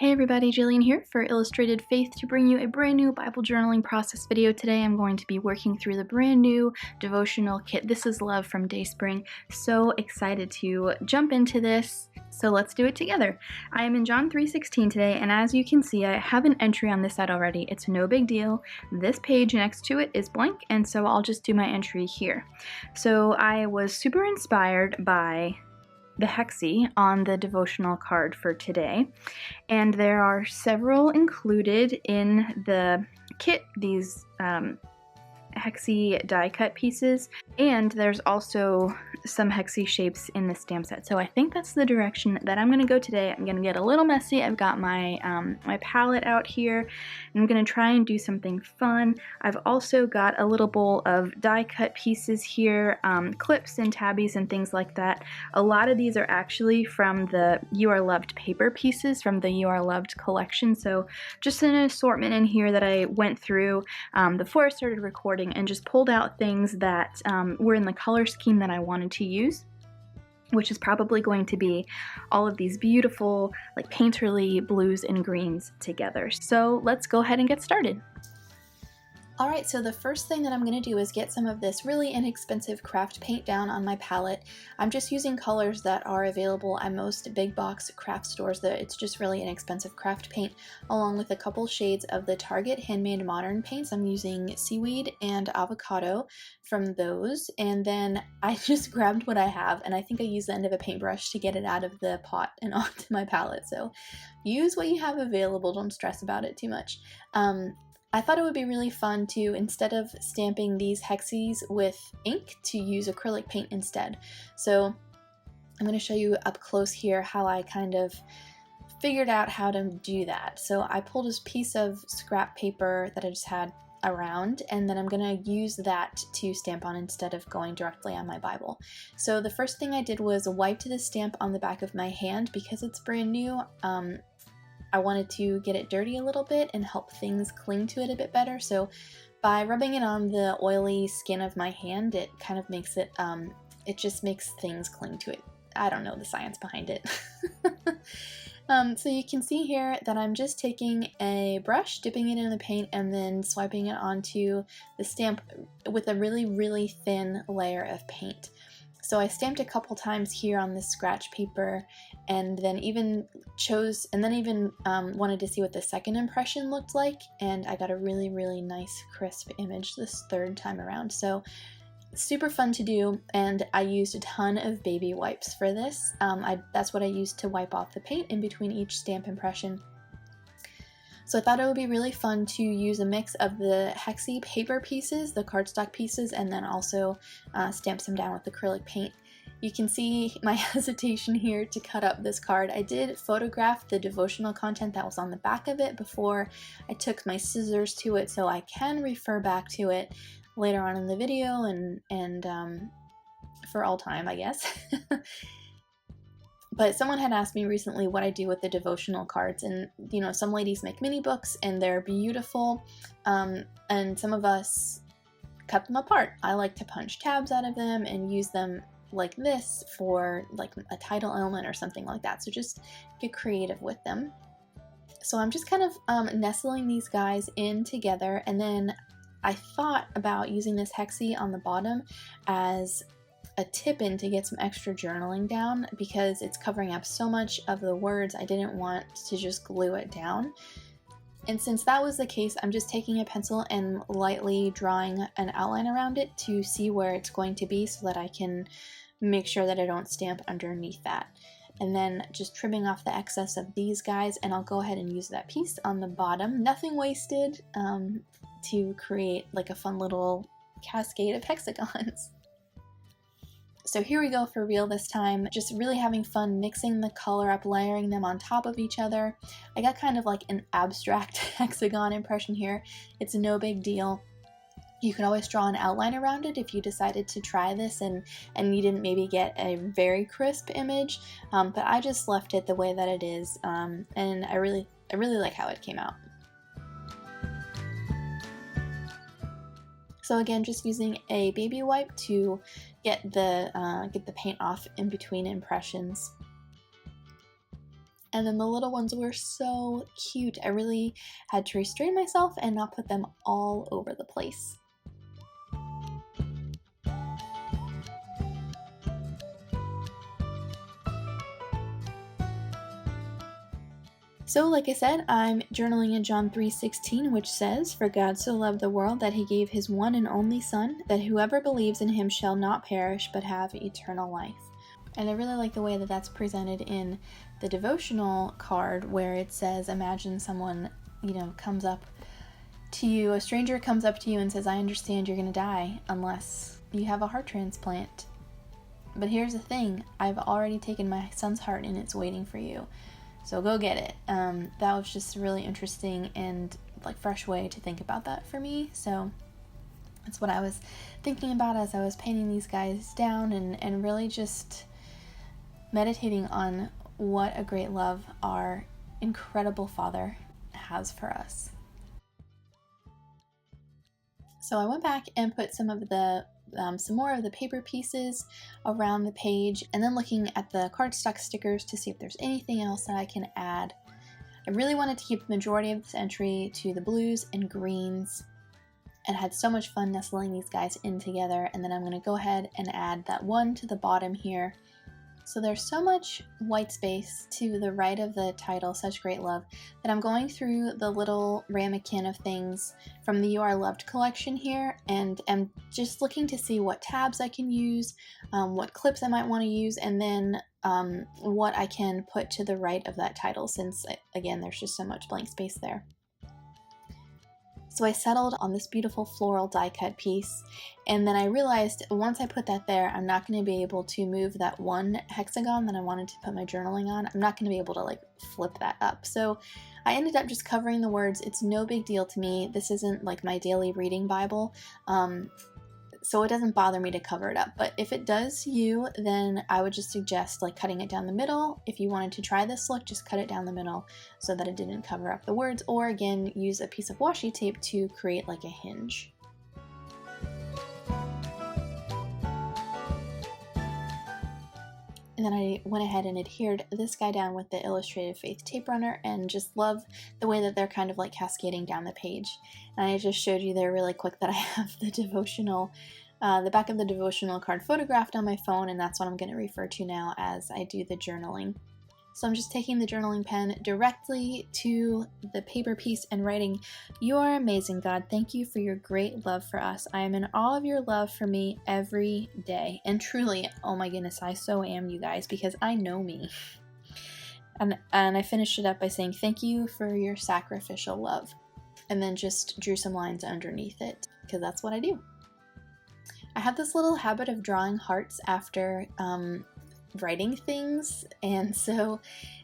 Hey everybody, Jillian here for Illustrated Faith to bring you a brand new Bible journaling process video. Today I'm going to be working through the brand new devotional kit. This is Love from DaySpring. So excited to jump into this. So let's do it together. I am in John 3:16 today, and as you can see, I have an entry on this side already. It's no big deal. This page next to it is blank, and so I'll just do my entry here. So I was super inspired by the hexie on the devotional card for today, and there are several included in the kit, these hexie die cut pieces, and there's also some hexie shapes in the stamp set. So I think that's the direction that I'm gonna go today. I'm gonna get a little messy. I've got my my palette out here, and I'm gonna try and do something fun. I've also got a little bowl of die cut pieces here, clips and tabbies and things like that. A lot of these are actually from the You Are Loved paper pieces from the You Are Loved collection. So just an assortment in here that I went through before I started recording and just pulled out things that were in the color scheme that I wanted to use, which is probably going to be all of these beautiful, like painterly blues and greens together. So let's go ahead and get started. Alright, so the first thing that I'm going to do is get some of this really inexpensive craft paint down on my palette. I'm just using colors that are available at most big box craft stores. It's just really inexpensive craft paint, along with a couple shades of the Target handmade modern paints. I'm using seaweed and avocado from those, and then I just grabbed what I have, and I think I used the end of a paintbrush to get it out of the pot and onto my palette. So use what you have available, don't stress about it too much. I thought it would be really fun to, instead of stamping these hexies with ink, to use acrylic paint instead. So I'm going to show you up close here how I kind of figured out how to do that. So I pulled this piece of scrap paper that I just had around, and then I'm going to use that to stamp on instead of going directly on my Bible. So the first thing I did was wiped the stamp on the back of my hand because it's brand new. I wanted to get it dirty a little bit and help things cling to it a bit better. So by rubbing it on the oily skin of my hand, it kind of makes it, it just makes things cling to it. I don't know the science behind it. So you can see here that I'm just taking a brush, dipping it in the paint, and then swiping it onto the stamp with a really, really thin layer of paint. So I stamped a couple times here on this scratch paper, and then even wanted to see what the second impression looked like, and I got a really, really nice crisp image this third time around. So super fun to do, and I used a ton of baby wipes for this. That's what I used to wipe off the paint in between each stamp impression. So I thought it would be really fun to use a mix of the hexie paper pieces, the cardstock pieces, and then also stamp some down with acrylic paint. You can see my hesitation here to cut up this card. I did photograph the devotional content that was on the back of it before I took my scissors to it, so I can refer back to it later on in the video and for all time, I guess. But someone had asked me recently what I do with the devotional cards, and you know, some ladies make mini books and they're beautiful, and some of us cut them apart. I like to punch tabs out of them and use them like this for like a title element or something like that. So just get creative with them. So I'm just kind of nestling these guys in together, and then I thought about using this hexie on the bottom as a tip-in to get some extra journaling down because it's covering up so much of the words. I didn't want to just glue it down. And since that was the case, I'm just taking a pencil and lightly drawing an outline around it to see where it's going to be so that I can make sure that I don't stamp underneath that. And then just trimming off the excess of these guys, and I'll go ahead and use that piece on the bottom. Nothing wasted, to create like a fun little cascade of hexagons. So here we go for real this time, just really having fun mixing the color up, layering them on top of each other. I got kind of like an abstract hexagon impression here. It's no big deal. You can always draw an outline around it if you decided to try this and you didn't maybe get a very crisp image, but I just left it the way that it is, and I really like how it came out. So again, just using a baby wipe to get the paint off in between impressions. And then the little ones were so cute. I really had to restrain myself and not put them all over the place. So like I said, I'm journaling in John 3:16, which says, "For God so loved the world that he gave his one and only Son, that whoever believes in him shall not perish but have eternal life." And I really like the way that that's presented in the devotional card, where it says, imagine someone, comes up to you, a stranger comes up to you and says, "I understand you're going to die unless you have a heart transplant. But here's the thing, I've already taken my son's heart and it's waiting for you. So go get it." That was just a really interesting and fresh way to think about that for me. So that's what I was thinking about as I was painting these guys down, and really just meditating on what a great love our incredible Father has for us. So I went back and put some more of the paper pieces around the page, and then looking at the cardstock stickers to see if there's anything else that I can add. I really wanted to keep the majority of this entry to the blues and greens, and had so much fun nestling these guys in together. And then I'm going to go ahead and add that one to the bottom here. So there's so much white space to the right of the title, Such Great Love, that I'm going through the little ramekin of things from the You Are Loved collection here, and I'm just looking to see what tabs I can use, what clips I might want to use, and then what I can put to the right of that title, since, again, there's just so much blank space there. So I settled on this beautiful floral die cut piece, and then I realized once I put that there, I'm not going to be able to move that one hexagon that I wanted to put my journaling on. I'm not going to be able to flip that up. So I ended up just covering the words. It's no big deal to me. This isn't my daily reading Bible. So it doesn't bother me to cover it up. But if it does you, then I would just suggest cutting it down the middle. If you wanted to try this look, just cut it down the middle so that it didn't cover up the words, or again, use a piece of washi tape to create a hinge. And then I went ahead and adhered this guy down with the Illustrated Faith tape runner, and just love the way that they're kind of cascading down the page. And I just showed you there really quick that I have the back of the devotional card photographed on my phone, and that's what I'm going to refer to now as I do the journaling. So I'm just taking the journaling pen directly to the paper piece and writing, "You are amazing, God. Thank you for your great love for us. I am in awe of your love for me every day." And truly, oh my goodness, I so am, you guys, because I know me. And I finished it up by saying, "Thank you for your sacrificial love." And then just drew some lines underneath it, because that's what I do. I have this little habit of drawing hearts after writing things, and so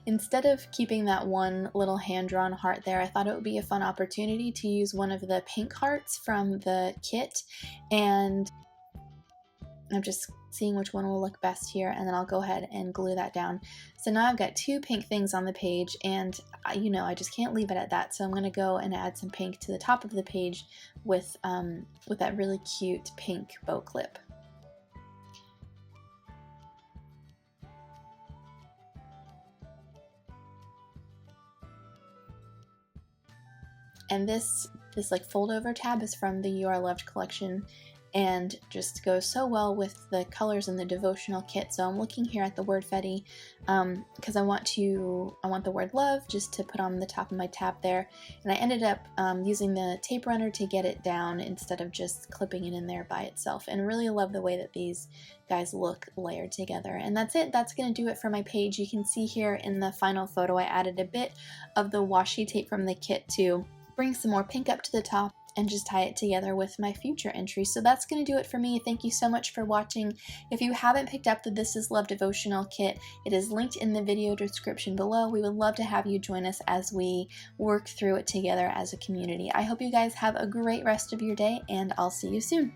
instead of keeping that one little hand-drawn heart there, I thought it would be a fun opportunity to use one of the pink hearts from the kit, and I'm just seeing which one will look best here, and then I'll go ahead and glue that down. So now I've got two pink things on the page, and I just can't leave it at that, so I'm going to go and add some pink to the top of the page with that really cute pink bow clip. And this fold over tab is from the You Are Loved collection, and just goes so well with the colors in the devotional kit. So I'm looking here at the Wordfetti because I want the word love just to put on the top of my tab there, and I ended up using the tape runner to get it down instead of just clipping it in there by itself, and really love the way that these guys look layered together. And that's it. That's going to do it for my page. You can see here in the final photo I added a bit of the washi tape from the kit to bring some more pink up to the top and just tie it together with my future entries. So that's going to do it for me. Thank you so much for watching. If you haven't picked up the This Is Love devotional kit, it is linked in the video description below. We would love to have you join us as we work through it together as a community. I hope you guys have a great rest of your day, and I'll see you soon.